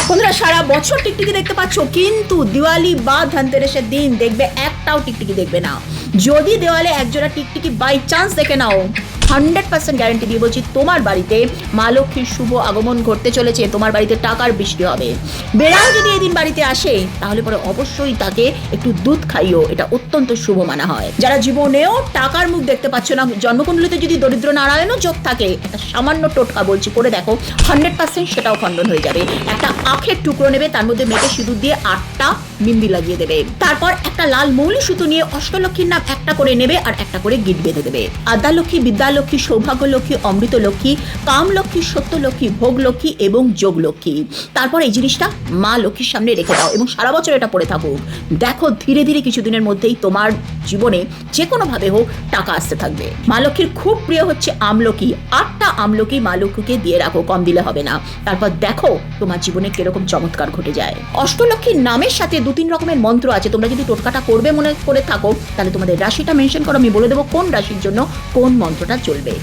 বন্ধুরা সারা বছর টিকটিকি দেখতে পাচ্ছ, কিন্তু দিওয়ালি বা ধনতেরাসের দিন দেখবে একটাও টিকটিকি দেখবে না। যদি দেওয়ালে একজোড়া টিকটিকি বাই চান্স দেখে নাও, 100% গ্যারান্টি দিয়ে বলছি তোমার বাড়িতে মা লক্ষ্মীর শুভ আগমন ঘটতে চলেছে, তোমার বাড়িতে টাকার বৃষ্টি হবে। বেড়াল যদি এই দিন বাড়িতে আসে তাহলে পরে অবশ্যই তাকে একটু দুধ খাইও, এটা অত্যন্ত শুভ মানা হয়। যারা জীবনেও টাকার মুখ দেখতে পাচ্ছ না, জন্মকুণ্ডলিতে যদি দরিদ্র নারায়ণও যোগ থাকে, একটা সামান্য টোটকা বলছি, করে দেখো, 100% সেটাও খণ্ডন হয়ে যাবে। একটা আখের টুকরো নেবে, তার মধ্যে মেখে সিঁদুর দিয়ে 8টা মিন্দি লাগিয়ে দেবে। তারপর একটা লাল মৌলি সুতো নিয়ে অষ্টলক্ষ্মীর নাম একটা করে নেবে আর একটা করে গিট বেঁধে দেবে। আদ্যালক্ষ্মী, বিদ্যালক্ষ্মী, সৌভাগ্য লক্ষ্মী, অমৃত লক্ষ্মী, কাম লক্ষ্মী, সত্য লক্ষ্মী, ভোগ লক্ষ্মী এবং যোগ লক্ষ্মী। তারপর এই জিনিসটা মা লক্ষ্মীর সামনে রেখে দাও এবং সারা বছর এটা পড়ে থাকুক। দেখো ধীরে ধীরে কিছুদিনের মধ্যেই তোমার জীবনে যে কোনো ভাবে হোক টাকা আসতে থাকবে। মা লক্ষ্মীর খুব প্রিয় হচ্ছে আমলকি। 8টা আমলকি মা লক্ষ্মীকে দিয়ে রাখো, কম দিলে হবে না। তারপর দেখো তোমার জীবনে কিরকম চমৎকার ঘটে যায়। অষ্টলক্ষ্মীর নামের সাথে 2-3 রকমের মন্ত্র আছে। তোমরা যদি টোটকাটা করবে মনে করে থাকো, তাহলে তোমাদের রাশিটা মেনশন করো, আমি বলে দেবো কোন রাশির জন্য কোন মন্ত্রটা চলবে।